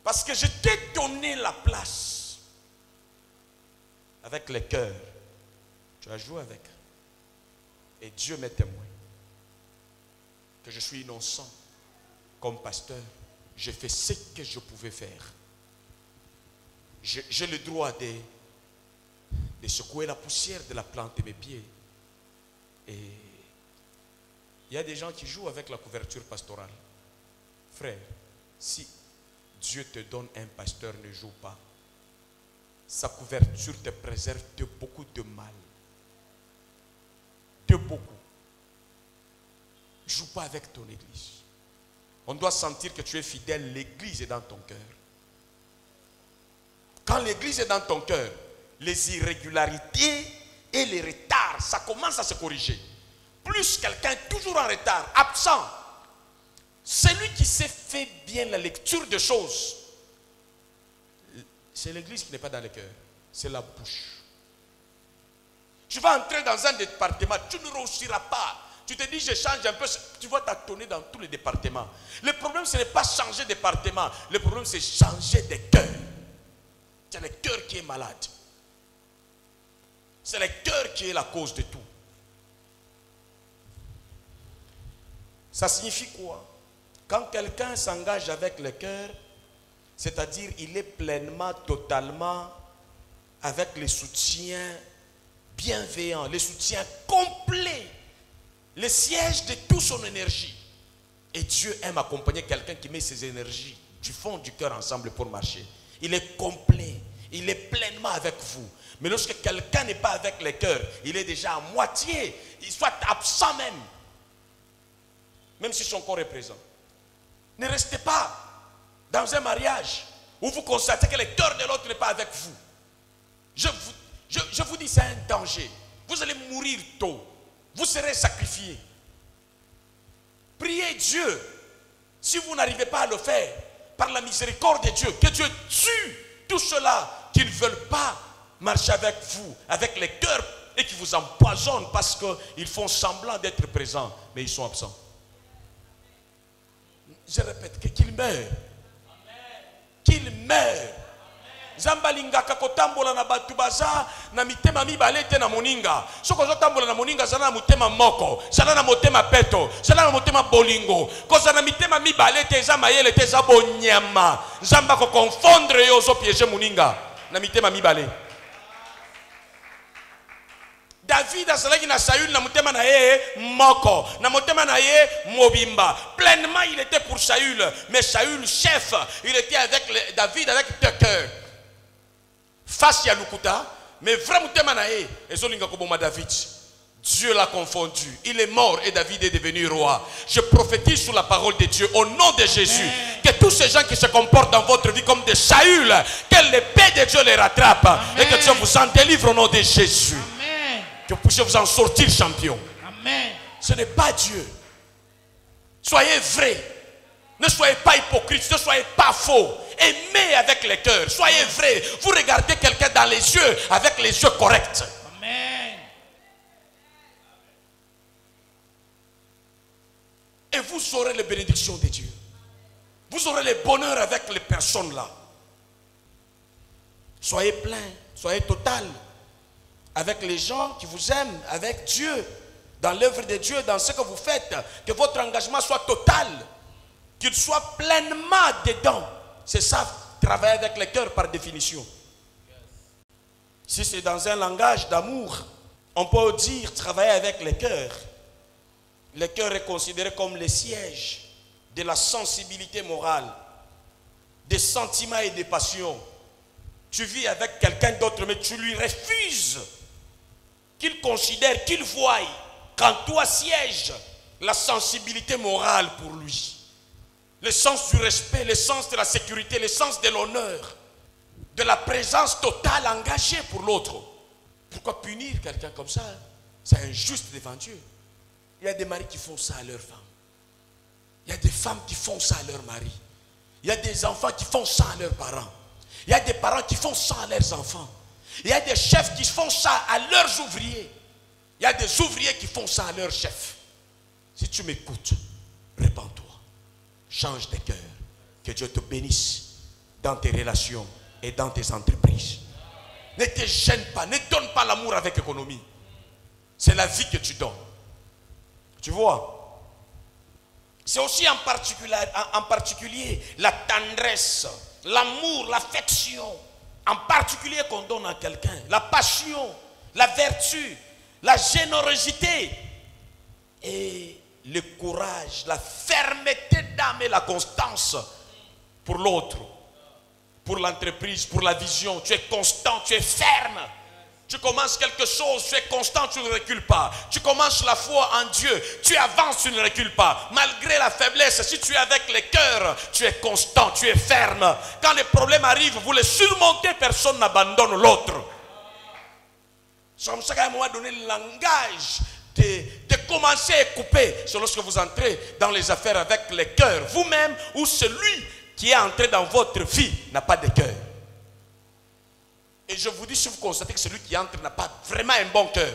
Parce que je t'ai donné la place. Avec le cœur, tu as joué avec. Et Dieu m'est témoin que je suis innocent comme pasteur. J'ai fait ce que je pouvais faire. J'ai le droit de secouer la poussière de la plante de mes pieds. Et il y a des gens qui jouent avec la couverture pastorale. Frère, si Dieu te donne un pasteur, ne joue pas. Sa couverture te préserve de beaucoup de mal. De beaucoup. Ne joue pas avec ton église. On doit sentir que tu es fidèle. L'église est dans ton cœur. Quand l'église est dans ton cœur, les irrégularités et les retards, ça commence à se corriger. Plus quelqu'un est toujours en retard, absent, celui qui sait faire bien la lecture des choses, c'est l'église qui n'est pas dans le cœur, c'est la bouche. Tu vas entrer dans un département, tu ne réussiras pas. Tu te dis, je change un peu, tu vas tâtonner dans tous les départements. Le problème, ce n'est pas changer de département, le problème, c'est changer de cœur. C'est le cœur qui est malade. C'est le cœur qui est la cause de tout. Ça signifie quoi? Quand quelqu'un s'engage avec le cœur, c'est-à-dire il est pleinement, totalement avec le soutien bienveillant, le soutien complet, le siège de toute son énergie. Et Dieu aime accompagner quelqu'un qui met ses énergies du fond du cœur ensemble pour marcher. Il est complet, il est pleinement avec vous. Mais lorsque quelqu'un n'est pas avec le cœur, il est déjà à moitié, il soit absent même si son corps est présent. Ne restez pas dans un mariage où vous constatez que le cœur de l'autre n'est pas avec vous. Je vous dis, c'est un danger. Vous allez mourir tôt. Vous serez sacrifiés. Priez Dieu. Si vous n'arrivez pas à le faire, par la miséricorde de Dieu, que Dieu tue tous ceux-là qui ne veulent pas marcher avec vous, avec le cœur, et qui vous empoisonnent parce qu'ils font semblant d'être présents, mais ils sont absents. Je répète, qu'ils meurent. Qu'il meure. Zambalinga kakotambola na batu baza na mitema mibale te na moninga. Soko zotambola na moninga zana na mutema moko, zana na motema peto, zana na motema bolingo. Koza na mitema mibale te za mayele te za bonyama. Zamba ko confondre yo zo piéger moninga na mitema mibale. David azalaki na Saül na motema na ye moko, na motema na ye mobimba. Pleinement il était pour Saül, mais Saül chef, il était avec David avec deux cœurs. Face à Lukuta, mais vraiment motema na ye ezolinga koboma David. Dieu l'a confondu. Il est mort et David est devenu roi. Je prophétise sur la parole de Dieu au nom de Jésus. Amen. Que tous ces gens qui se comportent dans votre vie comme des Saül, que l'épée de Dieu les rattrape. Amen. Et que Dieu vous en délivre au nom de Jésus. Amen. Que vous puissiez vous en sortir champion. Amen. Ce n'est pas Dieu. Soyez vrai. Ne soyez pas hypocrite. Ne soyez pas faux. Aimez avec le cœur. Soyez vrai. Vous regardez quelqu'un dans les yeux avec les yeux corrects. Amen. Et vous aurez les bénédictions de Dieu. Vous aurez le bonheur avec les personnes là. Soyez plein, soyez total avec les gens qui vous aiment, avec Dieu, dans l'œuvre de Dieu, dans ce que vous faites, que votre engagement soit total, qu'il soit pleinement dedans. C'est ça, travailler avec le cœur par définition. Si c'est dans un langage d'amour, on peut dire travailler avec le cœur. Le cœur est considéré comme le siège de la sensibilité morale, des sentiments et des passions. Tu vis avec quelqu'un d'autre, mais tu lui refuses qu'il considère, qu'il voie qu'en toi siège la sensibilité morale pour lui. Le sens du respect, le sens de la sécurité, le sens de l'honneur, de la présence totale engagée pour l'autre. Pourquoi punir quelqu'un comme ça? C'est injuste devant Dieu. Il y a des maris qui font ça à leurs femmes. Il y a des femmes qui font ça à leurs maris. Il y a des enfants qui font ça à leurs parents. Il y a des parents qui font ça à leurs enfants. Il y a des chefs qui font ça à leurs ouvriers. Il y a des ouvriers qui font ça à leurs chefs. Si tu m'écoutes, répands-toi. Change de cœur. Que Dieu te bénisse dans tes relations et dans tes entreprises. Ne te gêne pas. Ne donne pas l'amour avec économie. C'est la vie que tu donnes. Tu vois? C'est aussi en particulier la tendresse, l'amour, l'affection. En particulier qu'on donne à quelqu'un. La passion, la vertu, la générosité et le courage, la fermeté d'âme et la constance pour l'autre, pour l'entreprise, pour la vision. Tu es constant, tu es ferme. Tu commences quelque chose, tu es constant, tu ne recules pas. Tu commences la foi en Dieu, tu avances, tu ne recules pas. Malgré la faiblesse, si tu es avec le cœur, tu es constant, tu es ferme. Quand les problèmes arrivent, vous les surmontez, personne n'abandonne l'autre. C'est comme ça qu'à un moment donné, le langage de commencer à couper, c'est lorsque vous entrez dans les affaires avec le cœur. Vous-même ou celui qui est entré dans votre vie n'a pas de cœur. Et je vous dis, si vous constatez que celui qui entre n'a pas vraiment un bon cœur,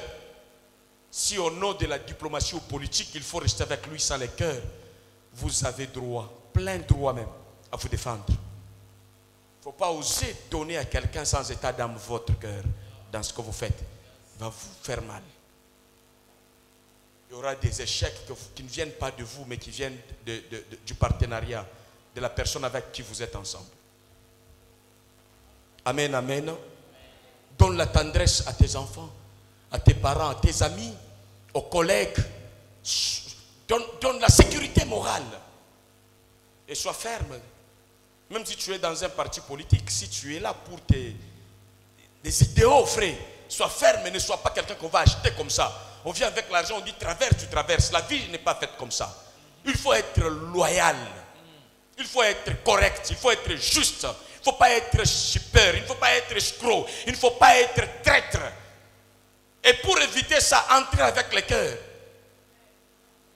si au nom de la diplomatie ou politique, il faut rester avec lui sans le cœur, vous avez droit, plein droit même, à vous défendre. Il ne faut pas oser donner à quelqu'un sans état d'âme votre cœur dans ce que vous faites. Il va vous faire mal. Il y aura des échecs qui ne viennent pas de vous, mais qui viennent du partenariat, de la personne avec qui vous êtes ensemble. Amen, amen. Donne la tendresse à tes enfants, à tes parents, à tes amis, aux collègues. Donne la sécurité morale. Et sois ferme. Même si tu es dans un parti politique, si tu es là pour des idéaux, frère, sois ferme et ne sois pas quelqu'un qu'on va acheter comme ça. On vient avec l'argent, on dit traverse, tu traverses. La vie n'est pas faite comme ça. Il faut être loyal. Il faut être correct. Il faut être juste. Il ne faut pas être super, il ne faut pas être escroc, il ne faut pas être traître. Et pour éviter ça, entrez avec le cœur.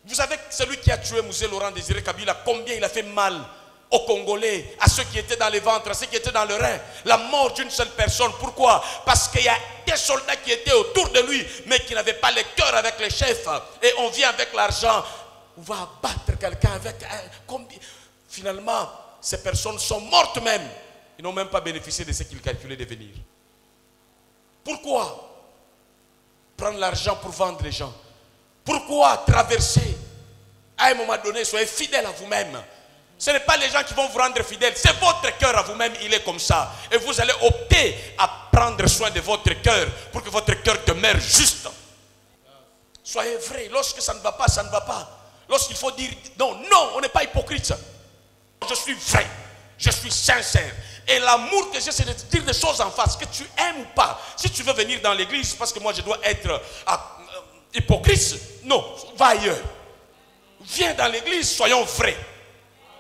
Vous savez, celui qui a tué Mouzé Laurent Désiré Kabila, combien il a fait mal aux Congolais, à ceux qui étaient dans les ventres, à ceux qui étaient dans le rein. La mort d'une seule personne. Pourquoi? Parce qu'il y a des soldats qui étaient autour de lui, mais qui n'avaient pas le cœur avec les chefs. Et on vient avec l'argent. On va abattre quelqu'un avec... Finalement, ces personnes sont mortes même. Ils n'ont même pas bénéficié de ce qu'ils calculaient devenir. Pourquoi prendre l'argent pour vendre les gens? Pourquoi traverser? À un moment donné, soyez fidèles à vous-même. Ce n'est pas les gens qui vont vous rendre fidèles. C'est votre cœur à vous-même, il est comme ça. Et vous allez opter à prendre soin de votre cœur pour que votre cœur demeure juste. Soyez vrai. Lorsque ça ne va pas, ça ne va pas. Lorsqu'il faut dire non, non, on n'est pas hypocrite. Je suis vrai. Je suis sincère. Et l'amour que j'ai, c'est de te dire des choses en face, que tu aimes ou pas. Si tu veux venir dans l'église, parce que moi je dois être hypocrite, non, va ailleurs. Viens dans l'église, soyons vrais.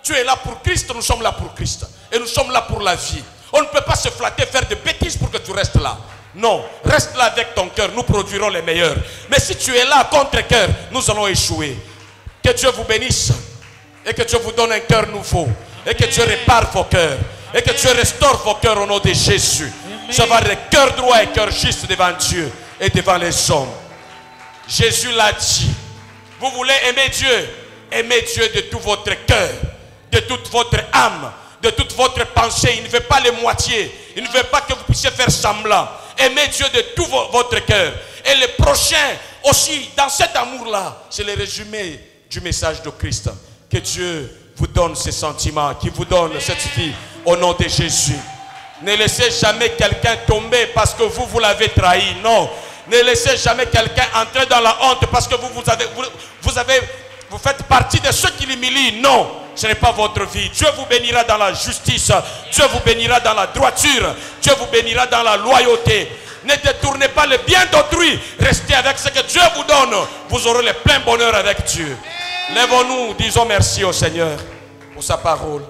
Tu es là pour Christ, nous sommes là pour Christ. Et nous sommes là pour la vie. On ne peut pas se flatter, faire des bêtises pour que tu restes là. Non, reste là avec ton cœur, nous produirons les meilleurs. Mais si tu es là contre cœur, nous allons échouer. Que Dieu vous bénisse et que Dieu vous donne un cœur nouveau. Et que Dieu répare vos cœurs. Et que Dieu restaure vos cœurs au nom de Jésus. Ça va de cœur droit et cœur juste devant Dieu et devant les hommes. Jésus l'a dit. Vous voulez aimer Dieu? Aimez Dieu de tout votre cœur, de toute votre âme, de toute votre pensée. Il ne veut pas les moitiés. Il ne veut pas que vous puissiez faire semblant. Aimez Dieu de tout votre cœur. Et le prochain aussi, dans cet amour-là, c'est le résumé du message de Christ. Que Dieu vous donne ces sentiments, qu'il vous donne cette vie au nom de Jésus. Ne laissez jamais quelqu'un tomber parce que vous l'avez trahi. Non. Ne laissez jamais quelqu'un entrer dans la honte parce que vous faites partie de ceux qui l'humilient. Non, ce n'est pas votre vie. Dieu vous bénira dans la justice. Dieu vous bénira dans la droiture. Dieu vous bénira dans la loyauté. Ne détournez pas le bien d'autrui. Restez avec ce que Dieu vous donne. Vous aurez le plein bonheur avec Dieu. Lèvons-nous, disons merci au Seigneur pour sa parole.